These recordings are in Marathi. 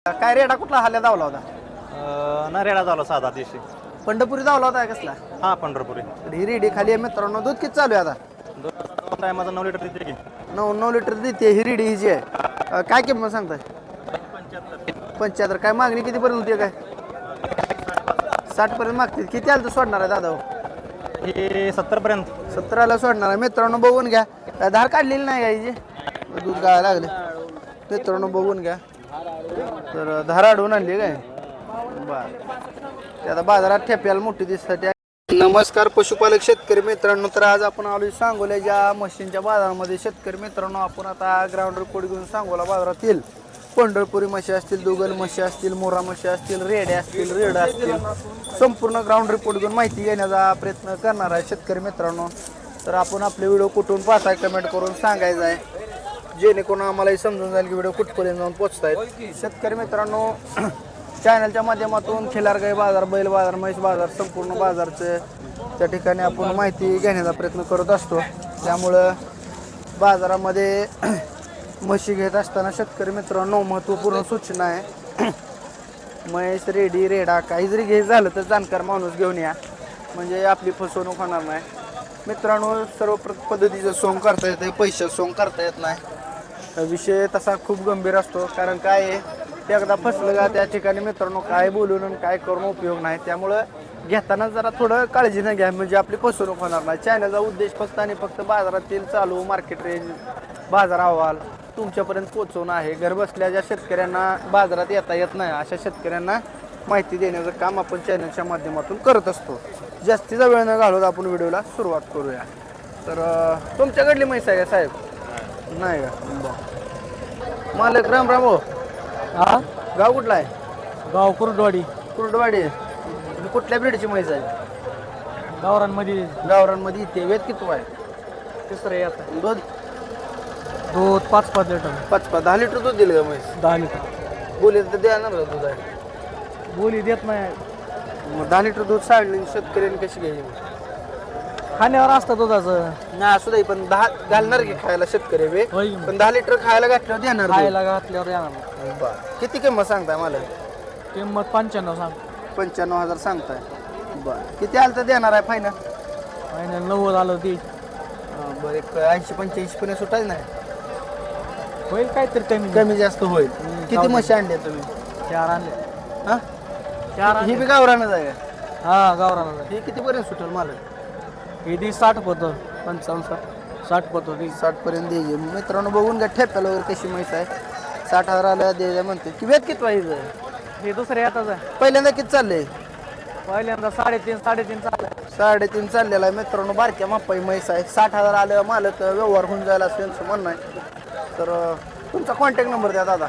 काय रेडा कुठला हाल्या धावला होता? नरेडा झाला साधा दिवशी. पंढरपुरी धावला होता कसला? हा पंढरपुरी. ही रेडी खाली आहे मित्रांनो. दूध किती चालू आहे आता? टायमाचा 9 लिटर देते की. 9 लिटर देते ही रेडी ही जी आहे. काय किंमत सांगताय? 75. काय मागणी किती पर्यंत होती काय? 60 पर्यंत मागतील. किती आलं तर सोडणार आहे दादा? हे 70 पर्यंत. 17ला सोडणार आहे मित्रांनो. बघून घ्या. धार काढलेली नाही गाईची. दूध गाळायला लागले मित्रांनो. बघून घ्या. तर धार अडवून आणली काय? बर. आता बाजारात ठेप्याला मोठी दिसतात. नमस्कार पशुपालक शेतकरी मित्रांनो. तर आज आपण आलोय सांगोल्याच्या म्हशींच्या बाजारामध्ये. शेतकरी मित्रांनो, आपण आता ग्राउंड रिपोर्ट घेऊन सांगोला बाजारातील पंढरपुरी म्हशी असतील, दुगल म्हशी असतील, मोरा म्हशी असतील, रेड्या असतील, रेड असतील, संपूर्ण ग्राउंड रिपोर्ट घेऊन माहिती घेण्याचा प्रयत्न करणार आहे शेतकरी मित्रांनो. तर आपण आपले व्हिडिओ कुठून पाहताय कमेंट करून सांगायचं आहे, जेणेकरून आम्हालाही समजून जाईल की व्हिडिओ कुठपर्यंत जाऊन पोहोचतायत. शेतकरी मित्रांनो, चॅनलच्या माध्यमातून खिलारगाई बाजार, बैल बाजार, म्हैस बाजार, संपूर्ण बाजारचं त्या ठिकाणी आपण माहिती घेण्याचा प्रयत्न करत असतो. त्यामुळं बाजारामध्ये म्हशी घेत असताना शेतकरी मित्रांनो महत्त्वपूर्ण सूचना आहे. म्हैस, रेडी, रेडा काही जरी घ्यायचं झालं तर जाणकार माणूस घेऊन या, म्हणजे आपली फसवणूक होणार नाही. मित्रांनो, सर्व पद्धतीचं सोंग करता येतं, पैसे सोंग करता येत नाही. विषय तसा खूप गंभीर असतो. कारण काय आहे, ते एकदा फसलं का त्या ठिकाणी मित्रांनो काय बोलून आणि काय करून उपयोग नाही. त्यामुळं घेताना जरा थोडं काळजीनं घ्या, म्हणजे आपली फसवणूक होणार नाही. चॅनलचा उद्देश फक्त आणि फक्त बाजारातील चालू मार्केट रेंज, बाजार अहवाल तुमच्यापर्यंत पोहोचवणं आहे. घर बसल्या ज्या शेतकऱ्यांना बाजारात येता येत नाही अशा शेतकऱ्यांना माहिती देण्याचं काम आपण चॅनलच्या माध्यमातून करत असतो. जास्तीचा वेळ न घालवत आपण व्हिडिओला सुरुवात करूया. तर तुमच्याकडली म्हैस आहे का साहेब? नाही का? बरं. मालक राम राम हो. हा, गाव कुठला आहे? गाव कुर्डवाडी. कुर्डवाडी. कुठल्या ब्रीडची म्हैस आहे? गावरांमध्ये गावरांमध्ये इथे. वेद किती आहे? तिसरं आहे आता. दूध दूध 5-5 लिटर. 5-5 10 लिटर दूध दिलं का म्हैस? 10 लिटर. बोली तर देणार का दूध आहे? बोली देत नाही. मग 10 लिटर दूध साडली शेतकऱ्यांनी कशी घ्यायची? खाण्यावर असतं दुधाचं. नाही असू दे, पण 10 घालणार की खायला शेतकरी बे. होय. पण 10 लिटर खायला घातल्यावर देणार दूध. खायला घातल्यावर येणार. बरं. किती किंमत सांगताय मला? किंमत 95 सांग. 95,000 सांगताय. बरं. किती आलं तर देणार आहे फायनल? फायनल 90 आलं ती. बरं, एक 80-85 पर्यंत सुटायचं नाही? होईल काहीतरी कमी. कमी जास्त होईल. किती म्हशी आणल्या तुम्ही? 4 आणले. हा, 4 ही आणले. बी गावरानच आहे का? हा, गावरान. ही किती पर्यंत सुटेल मला? ही दी 60 पोतं. 55 60 पोतं ती. 60 पर्यंत द्यायची. मित्रांनो बघून घ्या ठेप्याला वगैरे कशी म्हैस आहे. 60,000 आल्या द्यायचं म्हणते. की वेद किती व्हायचं? हे दुसरं येतात आहे. पहिल्यांदा किती चाललंय? पहिल्यांदा 3.5 चाललं. 3.5 चाललेला आहे मित्रांनो. बारक्या मापाई म्हैस आहे. 60,000 आलं मालक व्यवहार होऊन जायला असं त्यांचं म्हणणं आहे. तर तुमचा कॉन्टॅक्ट नंबर द्या दादा.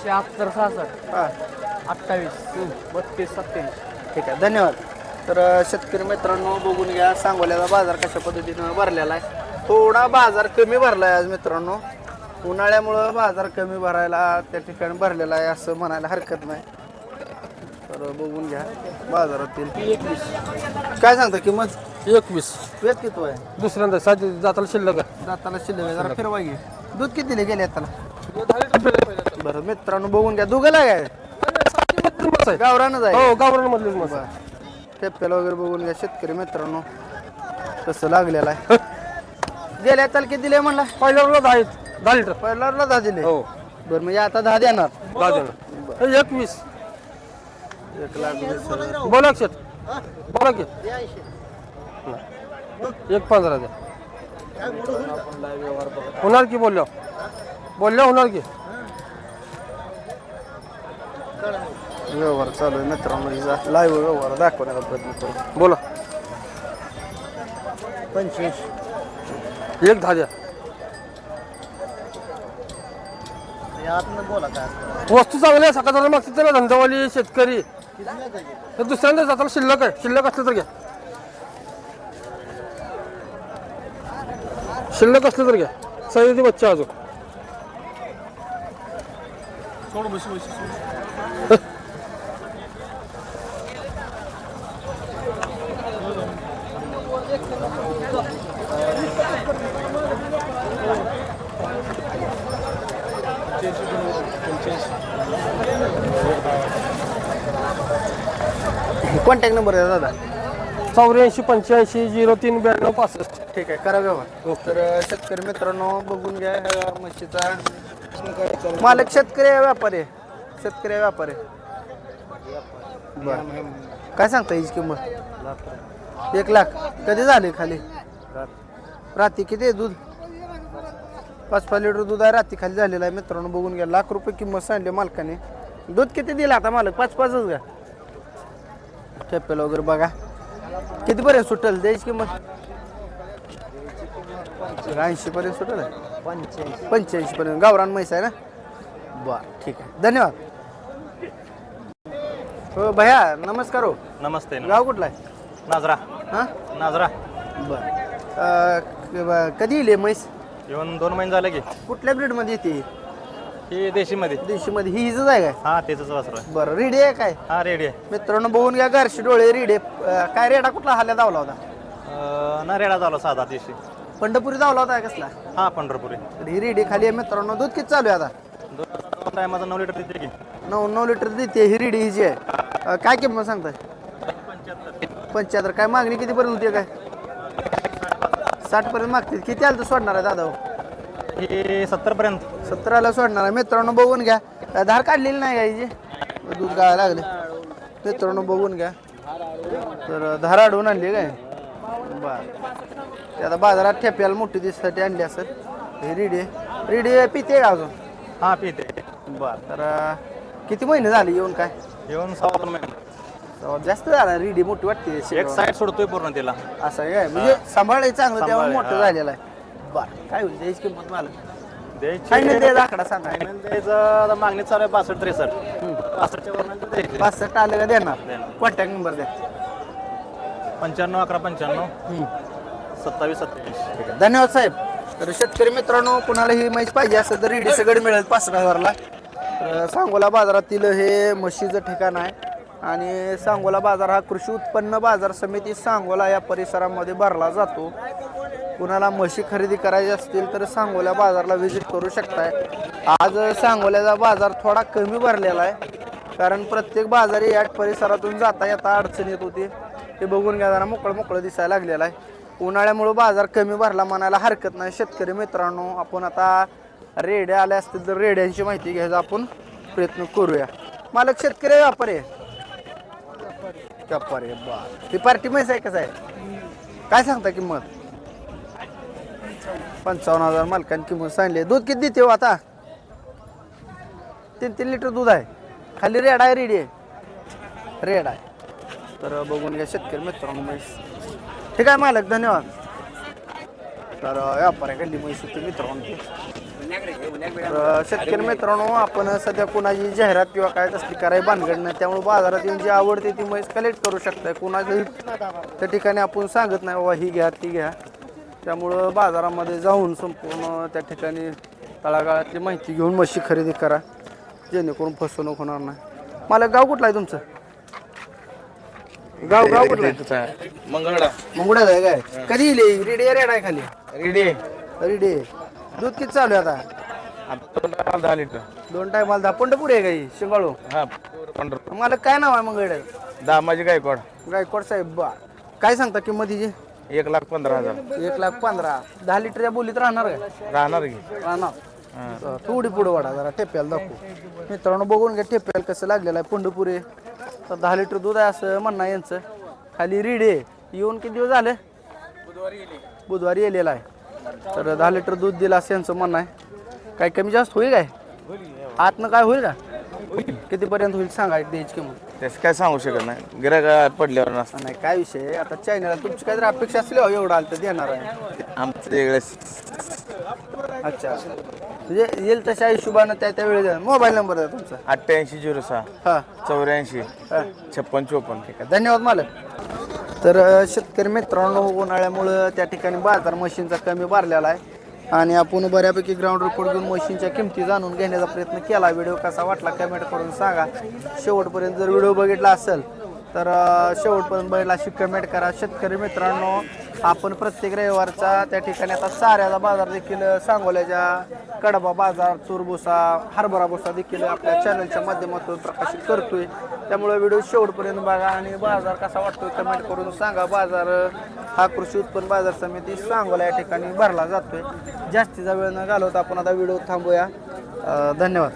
76 66 हां, 28 32 87. ठीक आहे, धन्यवाद. तर शेतकरी मित्रांनो बघून घ्या सांगोल्याचा बाजार कशा पद्धतीनं भरलेला आहे. थोडा बाजार कमी भरला आहे आज मित्रांनो. उन्हाळ्यामुळं बाजार कमी भरायला त्या ठिकाणी भरलेला आहे असं म्हणायला हरकत नाही. तर बघून घ्या बाजारातील. 21. काय सांगता किंमत? 21. वेद किती आहे? दुसऱ्यांदा साधी जाताला शिल्लक आहे. दाताला शिल्लक आहे. जरा फिरवा घे. दूध किती दिले गेले त्याला? बरं मित्रांनो बघून घ्या. दुगल आहे काय? गावरानच आहे. हो, गावरान मधलीच मस्त. ठेप्याला वगैरे बघून घ्या शेतकरी मित्रांनो कसं लागलेलं आहे. गेल्या त्याला किती दिले म्हणला? पहिल्यावर 10 लिटर. पहिला 10 दिले. हो, बरं म्हणजे आता 10 देणार. 10 देणार. 21. 1,20,000. बोला की शेट. बोला की. 1.15 द्या. होणार की बोलल्या होणार की. व्यवहार चालू आहे मित्रांनो. लाईव्ह व्यवहार दाखवण्याचा प्रयत्न करू. बोला. 25. 1.10 द्या. बोला काय वस्तू चांगली आहे. सकाळ मागची त्याला धंदावाली शेतकरी. तर दुसऱ्यांदा जाताला शिल्लक आहे. शिल्लक असलं तर घ्या. शिल्लक असलं तर घ्या. सही बच्चा अजून. कॉन्टॅक्ट नंबर आहे दादा. 8485 0392 65. ठीक आहे, करा व्यवहार. तर शेतकरी मित्रांनो बघून घ्या ह्या म्हशीचा मालक. शेतकरी आहे व्यापारी आहे? शेतकरी आहे व्यापारी आहे. बरं, काय सांगता याची किंमत? 1 लाख. कधी झाले खाली? रात्री. किती आहे दूध? 5-5 लिटर दूध आहे, रात्री खाली झालेलं आहे मित्रांनो. बघून घ्या, ₹1,00,000 किंमत सांगली मालकाने. दूध किती दिलं आता मालक? 5-5च का? ठेपेल वगैरे बघा. कितीपर्यंत सुटेल द्यायची किंमत? 80 पर्यंत सुटेल आहे. 85 पर्यंत. गावरान म्हैस आहे ना? बरं, ठीक आहे, धन्यवाद. हो भैया, नमस्कार. हो, नमस्ते. गाव कुठला आहे? नाजरा. हां, नाजरा बरं. कधी येईल म्हैस? येऊन 2 महिने झाले की. कुठल्या ब्रीडमध्ये येते? ही देशीमध्ये. देशीमध्ये. ही हिजच आहे काय? हा त्याच वासरू आहे. बरं, रेडी आहे काय? हा रेडी आहे. मित्रांनो बघून घ्या, घरशी डोळे रेडी. काय रेडा कुठला हाल्या धावला होता? ना रेडा झाला साधा देशी. पंढरपुरी धावला होता कसला? हा पंढरपुरी. तर ही रेडी खाली आहे मित्रांनो. दूध किती चालू आहे आता? 2 टायमाचा 9 लिटर देते की. 9 लिटर देते ही रेडी. ही जी आहे काय किंमत सांगताय? 75. काय मागणी कितीपर्यंत होती काय? 60 पर्यंत मागतील. किती आलं तर सोडणार आहे दादा? ही 70 पर्यंत. 17ला सोडणार आहे मित्रांनो. बघून घ्या, धार काढलेली नाही का हिची? दूध गाळायला लागले मित्रांनो. बघून घ्या, तर धार अडवून आणली काय? बरं, ते आता बाजारात ठेप्याला मोठी दिससाठी आणली असेल. हे रेडी आहे. रेडी पिते का अजून? हा पिते. बरं, तर किती महिने झाले येऊन? काय येऊन 2.5 महिने. जास्त झाला. रेडी मोठी वाटते. एक साईड सोडतोय पूर्ण तिला. असं आहे काय? म्हणजे सांभाळायचं चांगलं, तेव्हा सांभाळ, मोठं हा. झालेलं आहे. बरं, काय होईल त्याची किंमत? मला द्यायची. फायनल द्यायचा आकडा सांगा. द्यायचं मागणी चालू आहे 62-63. 65च्या वरनं द्यायची. 65 आलं का देणार? देणार. कॉन्टॅक्ट नंबर द्या. 95-11-95 27-27. ठीक आहे, धन्यवाद साहेब. तर शेतकरी मित्रांनो, कुणाला ही म्हैस पाहिजे असेल तर रेडी सगळं मिळेल 65,000ला. तर सांगोला बाजारातील हे म्हशीचं ठिकाण आहे. आणि सांगोला बाजार हा कृषी उत्पन्न बाजार समिती सांगोला या परिसरामध्ये भरला जातो. कुणाला म्हशी खरेदी करायची असतील तर सांगोला बाजारला व्हिजिट करू शकताय. आज सांगोल्याचा बाजार थोडा कमी भरलेला आहे, कारण प्रत्येक बाजारी या परिसरातून जाता येता अडचण येत होती. ते बघून घ्या, जरा मोकळं दिसायला लागलेला आहे. उन्हाळ्यामुळं बाजार कमी भरला म्हणायला हरकत नाही. शेतकरी मित्रांनो, आपण आता रेड्या आल्या असतील तर रेड्यांची माहिती घ्यायचा आपण प्रयत्न करूया. मालक शेतकरी व्यापारी आहे? व्यापारी. बरं, ती पार्टी म्हैस आहे. कसं आहे, काय सांगता किंमत? 55,000 मालकांनी किंमत सांगली. दूध किती देते हो आता? 3-3 लिटर दूध आहे. खाली रेड आहे? रेडी आहे? रेड आहे. तर बघून घ्या शेतकरी मित्रांनो म्हैस. ठीक आहे मालक, धन्यवाद. तर व्यापाऱ्याकडली म्हैस होती मित्रांनो. तर शेतकरी मित्रांनो, आपण सध्या कोणाची जाहिरात किंवा काय तसली करायची भानगड नाही, त्यामुळे बाजारात येऊन जी आवडते ती म्हैस कलेक्ट करू शकताय. कोणाच्याही त्या ठिकाणी आपण सांगत नाही बाबा ही घ्या ती घ्या. त्यामुळं बाजारामध्ये जाऊन संपूर्ण त्या ठिकाणी तळागाळातली माहिती घेऊन म्हशी खरेदी करा, जेणेकरून फसवणूक होणार नाही. मला गाव कुठलं आहे तुमचं? गाव कुठलं आहे? मंगळा आहे काय? कधी येईल? रेडी आहे? रेड आहे खाली? रेडी. दूध किती चालू आहे आता? 10 लिटर. 2 टायमाला 10. पंढरपुरी आहे काही शिंगाळू? हा मला काय नाव आहे मंगळ? दामाजी गायकवाड. गायकवाड साहेब. बा, काय सांगता किंमत हिची? 1,15,000. 1,15,000. 10 लिटरच्या बोलीत राहणार का? राहणार की. राहणार. थोडी पुढे वाढा, जरा ठेप्याला दाखवू मित्रांनो. बघून घ्या ठेप्याला कसं लागलेलं आहे. पंढरपुरी. तर 10 लिटर दूध आहे असं म्हणणं यांचं. खाली रेडी आहे. येऊन किती दिवस झाले? बुधवारी येलेला आहे. तर 10 लिटर दूध दिलं असं यांचं म्हणणं आहे. काय कमी जास्त होईल काय? आतनं काय होईल का? कितीपर्यंत होईल सांगा द्यायची किंमत? त्याचं काय सांगू शकत नाही, गिऱ्हाईक पडल्यावर नसतं. नाही काय विषय, आता चायनाला तुमची काहीतरी अपेक्षा असली हो एवढं आलं तर देणार आहे. आमचं वेगळं. अच्छा, म्हणजे येईल तशा हिशोबानं त्या वेळेला. मोबाईल नंबर आहे तुमचा? 8806 हां 84 हां 5654. ठीक आहे, धन्यवाद मालक. तर शेतकरी मित्रांनो, उन्हाळ्यामुळं त्या ठिकाणी बाजार मशीनचा कमी भरलेला आहे आणि आपण बऱ्यापैकी ग्राउंड रिपोर्ट घेऊन मशीनच्या किमती जाणून घेण्याचा प्रयत्न केला. व्हिडिओ कसा वाटला कमेंट करून सांगा. शेवटपर्यंत जर व्हिडिओ बघितला असेल तर शेवटपर्यंत बघितला अशी कमेंट करा. शेतकरी मित्रांनो, आपण प्रत्येक रविवारचा त्या ठिकाणी आता साऱ्याचा बाजार देखील सांगोल्याच्या कडबा बाजार, तूर भुसा, हरभरा भुसा देखील आपल्या चॅनलच्या माध्यमातून प्रकाशित करतोय. त्यामुळे व्हिडिओ शेवटपर्यंत बघा आणि बाजार कसा वाटतोय कमेंट करून सांगा. बाजार हा कृषी उत्पन्न बाजार समिती सांगोला या ठिकाणी भरला जातोय. जास्तीचा वेळ न घालवता आपण आता व्हिडिओ थांबूया. धन्यवाद.